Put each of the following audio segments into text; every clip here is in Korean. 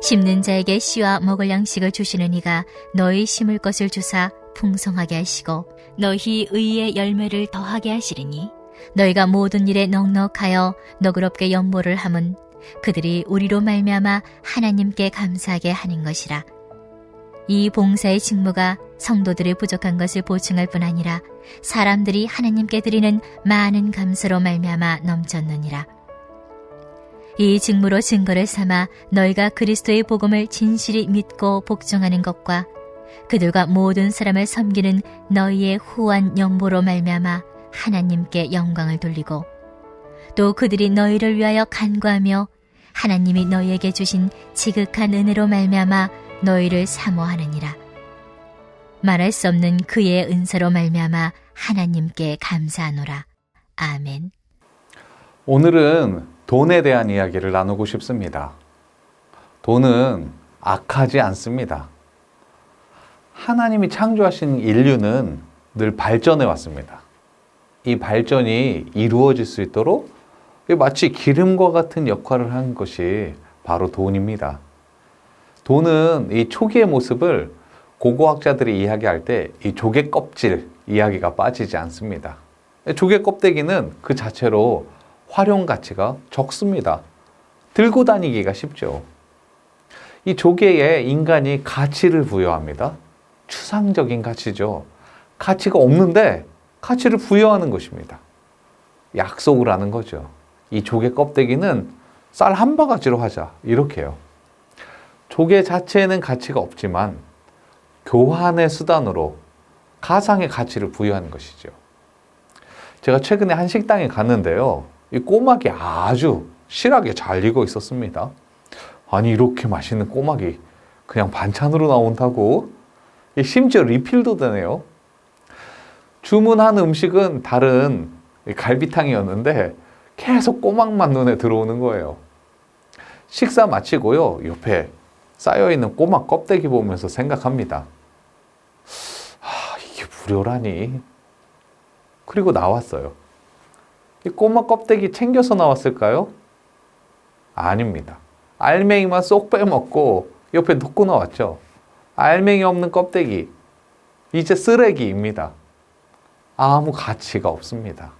심는 자에게 씨와 먹을 양식을 주시는 이가 너희 심을 것을 주사 풍성하게 하시고 너희 의의 열매를 더하게 하시리니 너희가 모든 일에 넉넉하여 너그럽게 연보를 함은 그들이 우리로 말미암아 하나님께 감사하게 하는 것이라. 이 봉사의 직무가 성도들의 부족한 것을 보충할 뿐 아니라 사람들이 하나님께 드리는 많은 감사로 말미암아 넘쳤느니라. 이 직무로 증거를 삼아 너희가 그리스도의 복음을 진실히 믿고 복종하는 것과 그들과 모든 사람을 섬기는 너희의 후한 연보로 말미암아 하나님께 영광을 돌리고 또 그들이 너희를 위하여 간구하며 하나님이 너희에게 주신 지극한 은혜로 말미암아 너희를 사모하느니라. 말할 수 없는 그의 은사로 말미암아 하나님께 감사하노라. 아멘. 오늘은 돈에 대한 이야기를 나누고 싶습니다. 돈은 악하지 않습니다. 하나님이 창조하신 인류는 늘 발전해 왔습니다. 이 발전이 이루어질 수 있도록 마치 기름과 같은 역할을 한 것이 바로 돈입니다. 돈은 이 초기의 모습을 고고학자들이 이야기할 때 이 조개 껍질 이야기가 빠지지 않습니다. 조개 껍데기는 그 자체로 활용 가치가 적습니다. 들고 다니기가 쉽죠. 이 조개에 인간이 가치를 부여합니다. 추상적인 가치죠. 가치가 없는데 가치를 부여하는 것입니다. 약속을 하는 거죠. 이 조개 껍데기는 쌀 한 바가지로 하자. 이렇게요. 조개 자체에는 가치가 없지만 교환의 수단으로 가상의 가치를 부여하는 것이죠. 제가 최근에 한 식당에 갔는데요. 이 꼬막이 아주 실하게 잘 익어 있었습니다. 아니, 이렇게 맛있는 꼬막이 그냥 반찬으로 나온다고? 심지어 리필도 되네요. 주문한 음식은 다른 갈비탕이었는데 계속 꼬막만 눈에 들어오는 거예요. 식사 마치고요. 옆에 쌓여있는 꼬막 껍데기 보면서 생각합니다. 이게 무료라니. 그리고 나왔어요. 이 꼬막 껍데기 챙겨서 나왔을까요? 아닙니다. 알맹이만 쏙 빼먹고 옆에 놓고 나왔죠. 알맹이 없는 껍데기. 이제 쓰레기입니다. 아무 가치가 없습니다.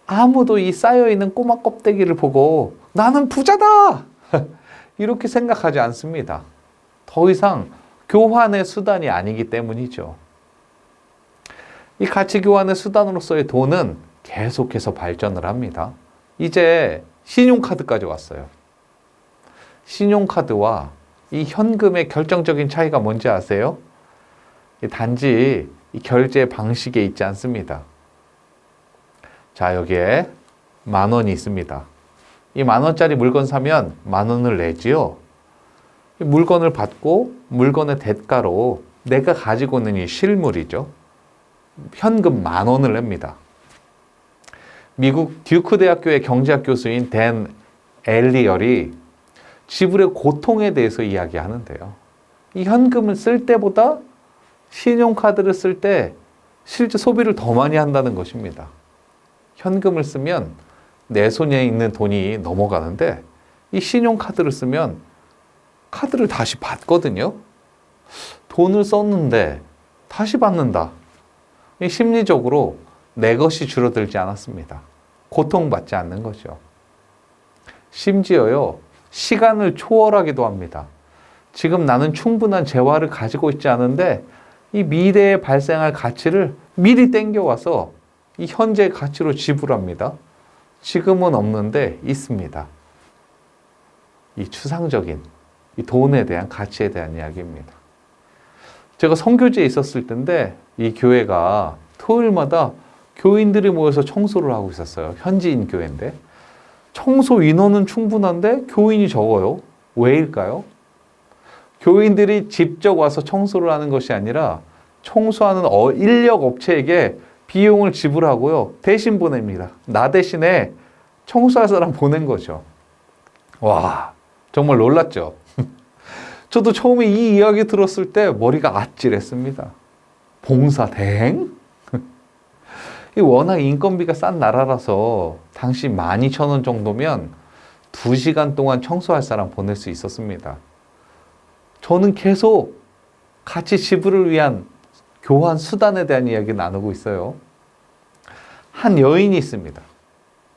아무도 이 쌓여있는 꼬막 껍데기를 보고 나는 부자다! 이렇게 생각하지 않습니다. 더 이상 교환의 수단이 아니기 때문이죠. 이 가치 교환의 수단으로서의 돈은 계속해서 발전을 합니다. 이제 신용카드까지 왔어요. 신용카드와 이 현금의 결정적인 차이가 뭔지 아세요? 단지 이 결제 방식에 있지 않습니다. 자, 여기에 10,000원이 있습니다. 이 10,000원짜리 물건 사면 10,000원을 내지요. 이 물건을 받고 물건의 대가로 내가 가지고 있는 이 실물이죠. 현금 10,000원을 냅니다. 미국 듀크 대학교의 경제학 교수인 댄 엘리얼이 지불의 고통에 대해서 이야기하는데요. 이 현금을 쓸 때보다 신용카드를 쓸 때 실제 소비를 더 많이 한다는 것입니다. 현금을 쓰면 내 손에 있는 돈이 넘어가는데 이 신용카드를 쓰면 카드를 다시 받거든요. 돈을 썼는데 다시 받는다. 심리적으로 내 것이 줄어들지 않았습니다. 고통받지 않는 거죠. 심지어요, 시간을 초월하기도 합니다. 지금 나는 충분한 재화를 가지고 있지 않은데 이 미래에 발생할 가치를 미리 땡겨와서 이 현재의 가치로 지불합니다. 지금은 없는데 있습니다. 이 추상적인 이 돈에 대한 가치에 대한 이야기입니다. 제가 선교지에 있었을 때인데 이 교회가 토요일마다 교인들이 모여서 청소를 하고 있었어요. 현지인 교회인데 청소 인원은 충분한데 교인이 적어요. 왜일까요? 교인들이 직접 와서 청소를 하는 것이 아니라 청소하는 인력 업체에게 비용을 지불하고요. 대신 보냅니다. 나 대신에 청소할 사람 보낸 거죠. 와, 정말 놀랐죠? 저도 처음에 이 이야기 들었을 때 머리가 아찔했습니다. 봉사 대행? 워낙 인건비가 싼 나라라서 당시 12,000원 정도면 2시간 동안 청소할 사람 보낼 수 있었습니다. 저는 계속 가치 지불을 위한 교환 수단에 대한 이야기 나누고 있어요. 한 여인이 있습니다.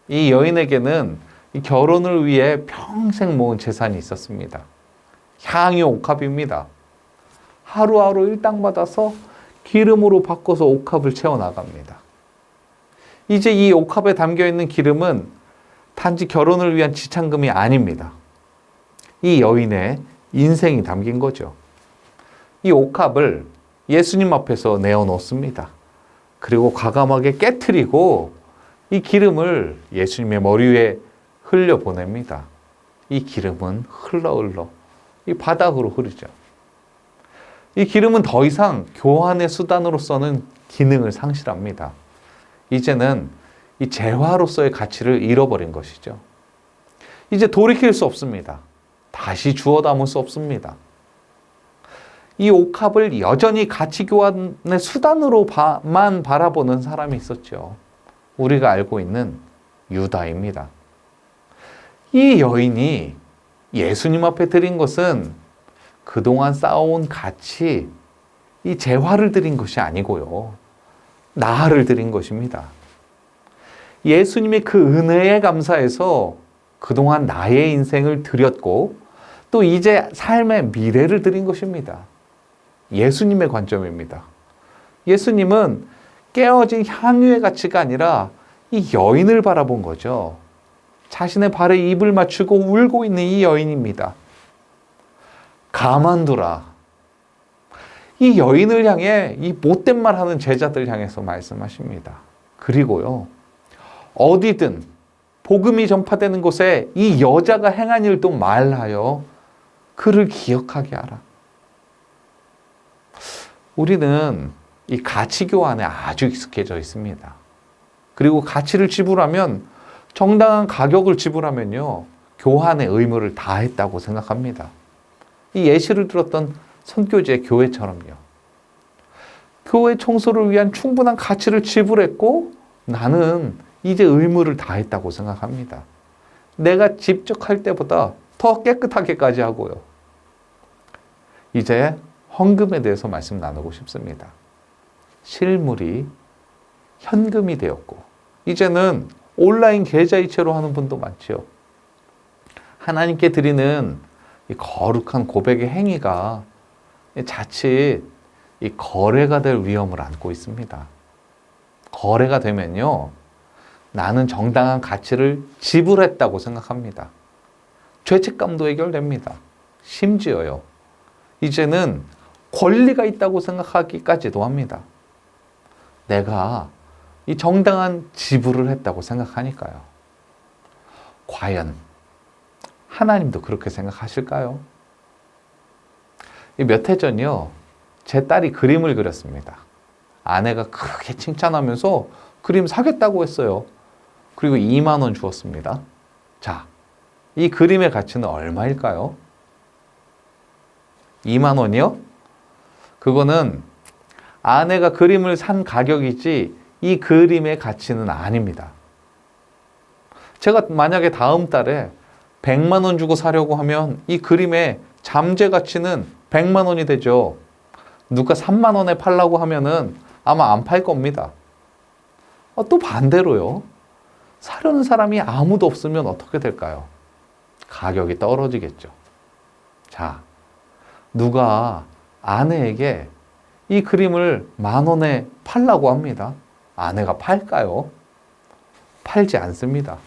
이 여인에게는 이 결혼을 위해 평생 모은 재산이 있었습니다. 향유 옥합입니다. 하루하루 일당 받아서 기름으로 바꿔서 옥합을 채워나갑니다. 이제 이 옥합에 담겨있는 기름은 단지 결혼을 위한 지참금이 아닙니다. 이 여인의 인생이 담긴 거죠. 이 옥합을 예수님 앞에서 내어놓습니다. 그리고 과감하게 깨트리고 이 기름을 예수님의 머리 위에 흘려보냅니다. 이 기름은 흘러 이 바닥으로 흐르죠. 이 기름은 더 이상 교환의 수단으로서는 기능을 상실합니다. 이제는 이 재화로서의 가치를 잃어버린 것이죠. 이제 돌이킬 수 없습니다. 다시 주워 담을 수 없습니다. 이 옥합을 여전히 가치 교환의 수단으로만 바라보는 사람이 있었죠. 우리가 알고 있는 유다입니다. 이 여인이 예수님 앞에 드린 것은 그동안 쌓아온 가치, 이 재화를 드린 것이 아니고요. 나를 드린 것입니다. 예수님의 그 은혜에 감사해서 그동안 나의 인생을 드렸고 또 이제 삶의 미래를 드린 것입니다. 예수님의 관점입니다. 예수님은 깨어진 향유의 가치가 아니라 이 여인을 바라본 거죠. 자신의 발에 입을 맞추고 울고 있는 이 여인입니다. 가만두라. 이 여인을 향해 이 못된 말 하는 제자들 향해서 말씀하십니다. 그리고요, 어디든 복음이 전파되는 곳에 이 여자가 행한 일도 말하여 그를 기억하게 하라. 우리는 이 가치 교환에 아주 익숙해져 있습니다. 그리고 가치를 지불하면, 정당한 가격을 지불하면요, 교환의 의무를 다했다고 생각합니다. 이 예시를 들었던 선교제 교회처럼요. 교회 청소를 위한 충분한 가치를 지불했고 나는 이제 의무를 다했다고 생각합니다. 내가 직접 할 때보다 더 깨끗하게까지 하고요. 이제 헌금에 대해서 말씀 나누고 싶습니다. 실물이 현금이 되었고 이제는 온라인 계좌이체로 하는 분도 많죠. 하나님께 드리는 이 거룩한 고백의 행위가 자칫 이 거래가 될 위험을 안고 있습니다. 거래가 되면요, 나는 정당한 가치를 지불했다고 생각합니다. 죄책감도 해결됩니다. 심지어요, 이제는 권리가 있다고 생각하기까지도 합니다. 내가 이 정당한 지불을 했다고 생각하니까요. 과연 하나님도 그렇게 생각하실까요? 몇 해 전이요, 제 딸이 그림을 그렸습니다. 아내가 크게 칭찬하면서 그림 사겠다고 했어요. 그리고 2만 원 주었습니다. 자, 이 그림의 가치는 얼마일까요? 2만 원이요? 그거는 아내가 그림을 산 가격이지 이 그림의 가치는 아닙니다. 제가 만약에 다음 달에 100만 원 주고 사려고 하면 이 그림의 잠재 가치는 100만 원이 되죠. 누가 3만 원에 팔라고 하면은 아마 안 팔 겁니다. 또 반대로요, 사려는 사람이 아무도 없으면 어떻게 될까요? 가격이 떨어지겠죠. 자, 누가 아내에게 이 그림을 10,000원에 팔라고 합니다. 아내가 팔까요? 팔지 않습니다.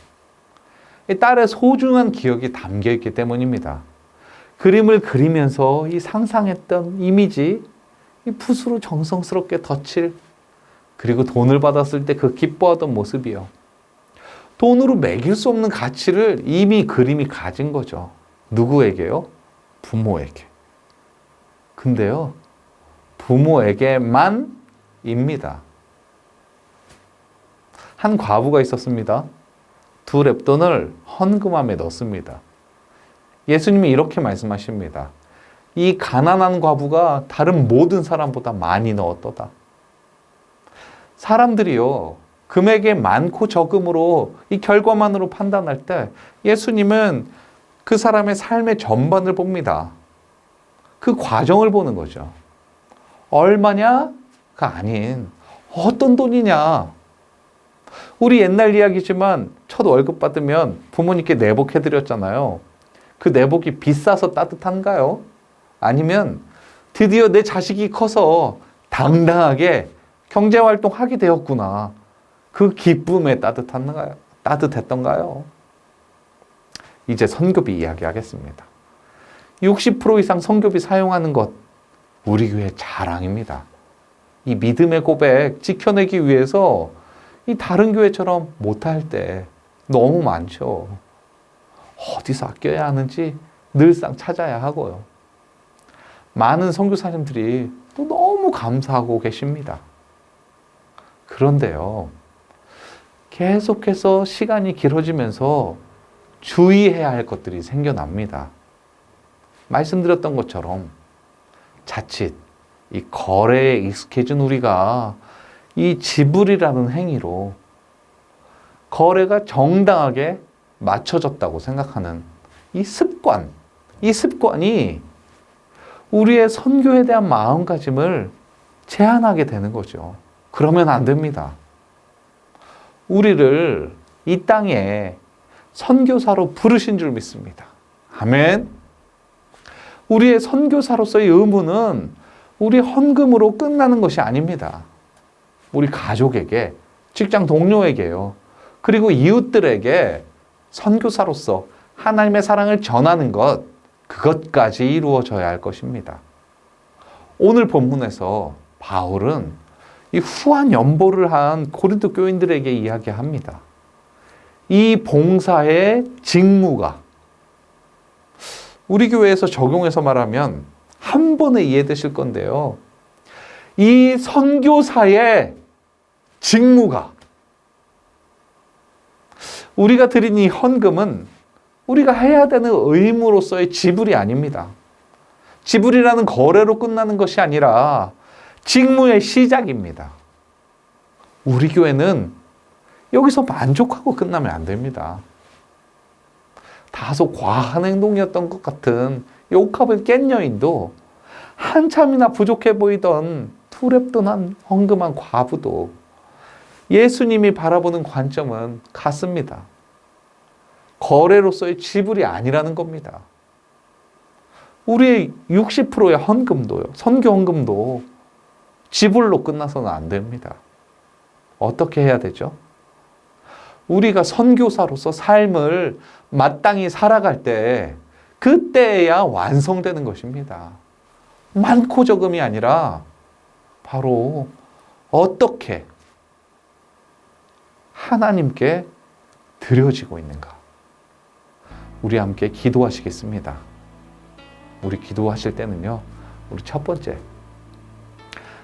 이 딸의 소중한 기억이 담겨 있기 때문입니다. 그림을 그리면서 이 상상했던 이미지, 이 붓으로 정성스럽게 덧칠, 그리고 돈을 받았을 때 그 기뻐하던 모습이요. 돈으로 매길 수 없는 가치를 이미 그림이 가진 거죠. 누구에게요? 부모에게. 근데요, 부모에게만입니다. 한 과부가 있었습니다. 2렙돈을 헌금함에 넣습니다. 예수님이 이렇게 말씀하십니다. 이 가난한 과부가 다른 모든 사람보다 많이 넣었도다. 사람들이요, 금액의 많고 적음으로 이 결과만으로 판단할 때 예수님은 그 사람의 삶의 전반을 봅니다. 그 과정을 보는 거죠. 얼마냐가 아닌 어떤 돈이냐. 우리 옛날 이야기지만 첫 월급 받으면 부모님께 내복해드렸잖아요. 그 내복이 비싸서 따뜻한가요? 아니면 드디어 내 자식이 커서 당당하게 경제활동하게 되었구나, 그 기쁨에 따뜻했던가요? 이제 선교비 이야기하겠습니다. 60% 이상 선교비 사용하는 것, 우리 교회 자랑입니다. 이 믿음의 고백 지켜내기 위해서 이 다른 교회처럼 못할 때 너무 많죠. 어디서 아껴야 하는지 늘상 찾아야 하고요. 많은 선교사님들이 또 너무 감사하고 계십니다. 그런데요, 계속해서 시간이 길어지면서 주의해야 할 것들이 생겨납니다. 말씀드렸던 것처럼 자칫 이 거래에 익숙해진 우리가 이 지불이라는 행위로 거래가 정당하게 맞춰졌다고 생각하는 이 습관이 우리의 선교에 대한 마음가짐을 제한하게 되는 거죠. 그러면 안 됩니다. 우리를 이 땅에 선교사로 부르신 줄 믿습니다. 아멘. 우리의 선교사로서의 의무는 우리 헌금으로 끝나는 것이 아닙니다. 우리 가족에게, 직장 동료에게요, 그리고 이웃들에게 선교사로서 하나님의 사랑을 전하는 것, 그것까지 이루어져야 할 것입니다. 오늘 본문에서 바울은 이 후한 연보를 한 고린도 교인들에게 이야기합니다. 이 봉사의 직무가 우리 교회에서 적용해서 말하면 한 번에 이해되실 건데요. 이 선교사의 직무가 우리가 드린 이 헌금은 우리가 해야 되는 의무로서의 지불이 아닙니다. 지불이라는 거래로 끝나는 것이 아니라 직무의 시작입니다. 우리 교회는 여기서 만족하고 끝나면 안 됩니다. 다소 과한 행동이었던 것 같은 이 옥합을 깬 여인도 한참이나 부족해 보이던 투랩돈한 헌금한 과부도 예수님이 바라보는 관점은 같습니다. 거래로서의 지불이 아니라는 겁니다. 우리의 60%의 헌금도요, 선교 헌금도 지불로 끝나서는 안 됩니다. 어떻게 해야 되죠? 우리가 선교사로서 삶을 마땅히 살아갈 때 그때야 완성되는 것입니다. 많고 적음이 아니라 바로 어떻게 하나님께 드려지고 있는가. 우리 함께 기도하시겠습니다. 우리 기도하실 때는요, 우리 첫 번째,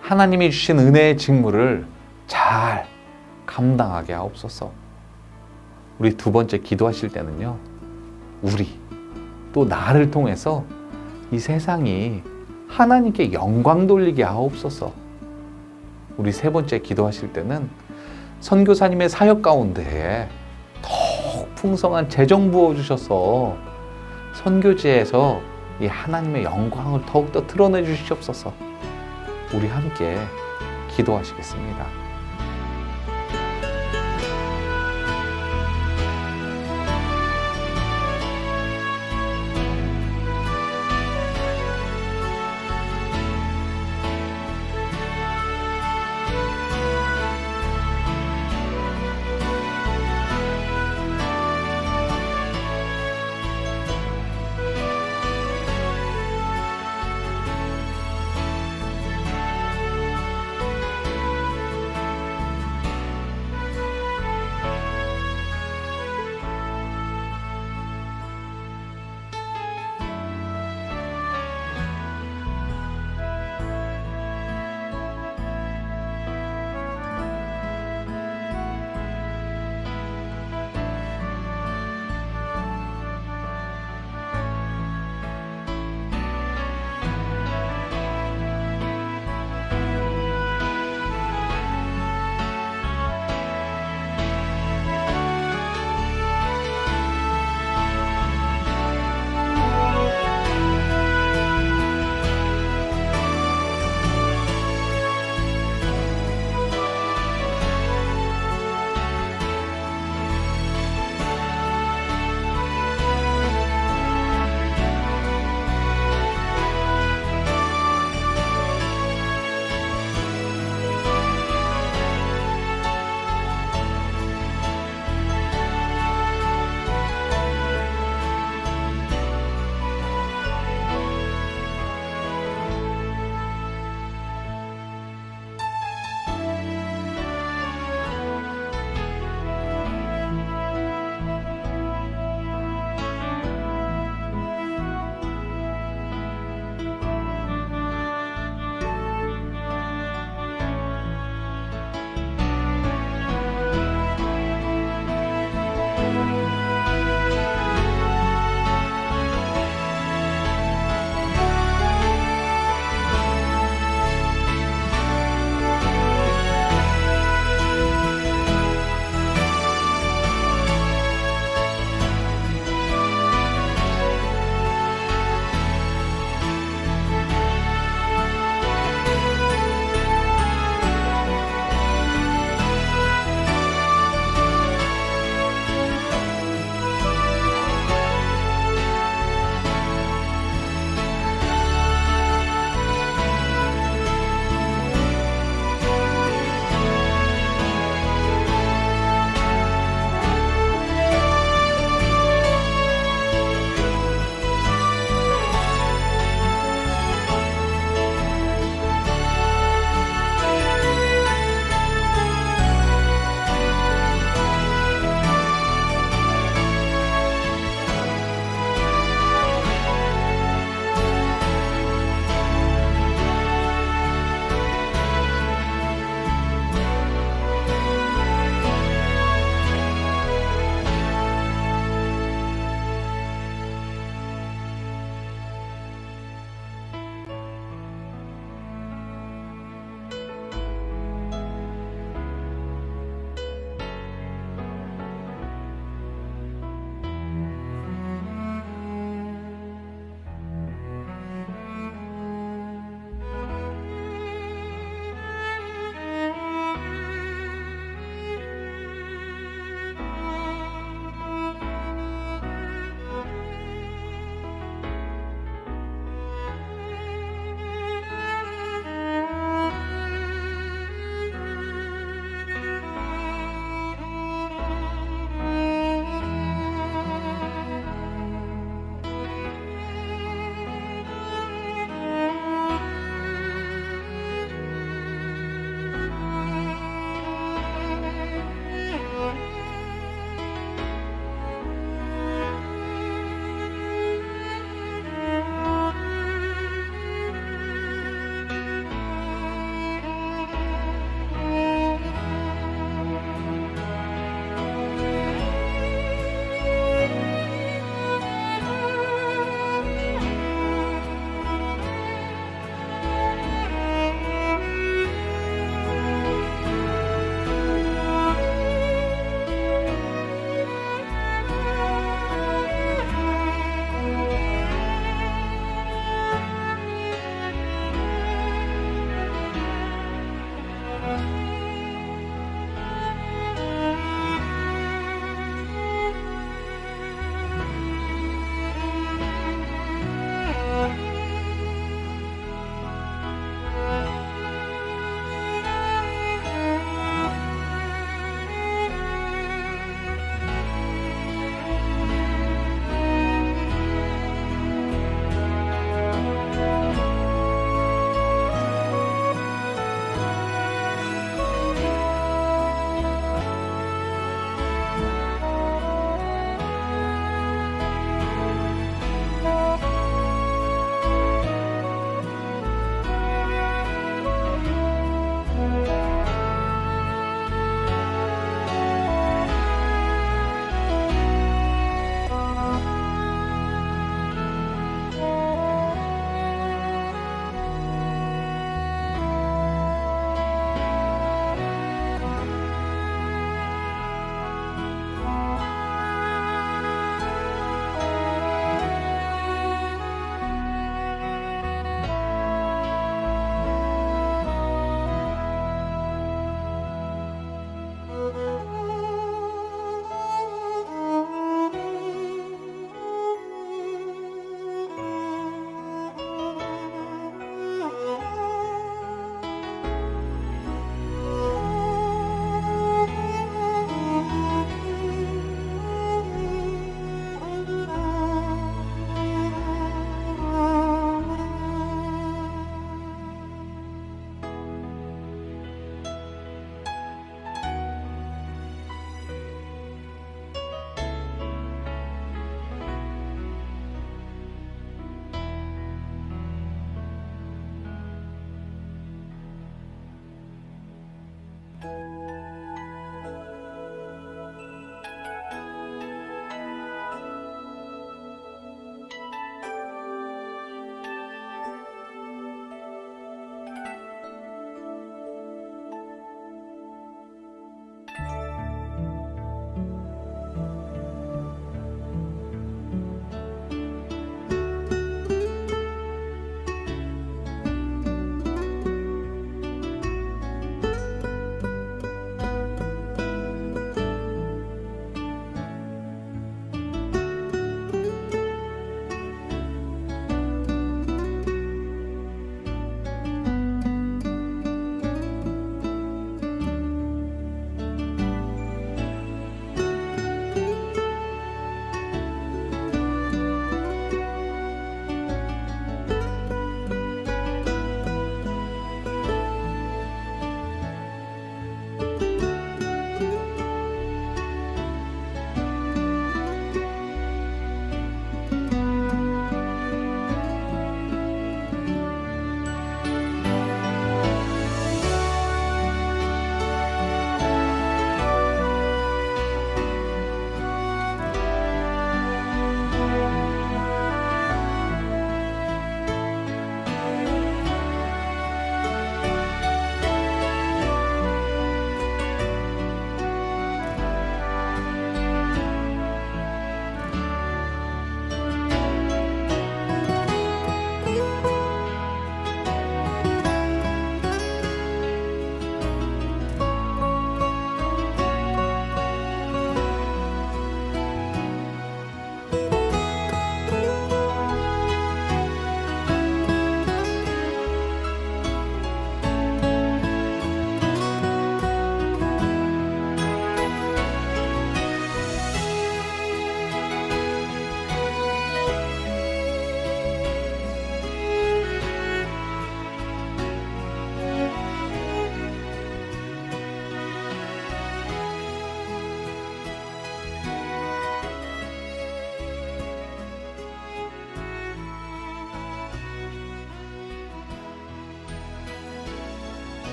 하나님이 주신 은혜의 직무를 잘 감당하게 하옵소서. 우리 두 번째 기도하실 때는요, 우리 또 나를 통해서 이 세상이 하나님께 영광 돌리게 하옵소서. 우리 세 번째 기도하실 때는 선교사님의 사역 가운데 더욱 풍성한 재정 부어주셔서 선교지에서 이 하나님의 영광을 더욱더 드러내 주시옵소서. 우리 함께 기도하시겠습니다.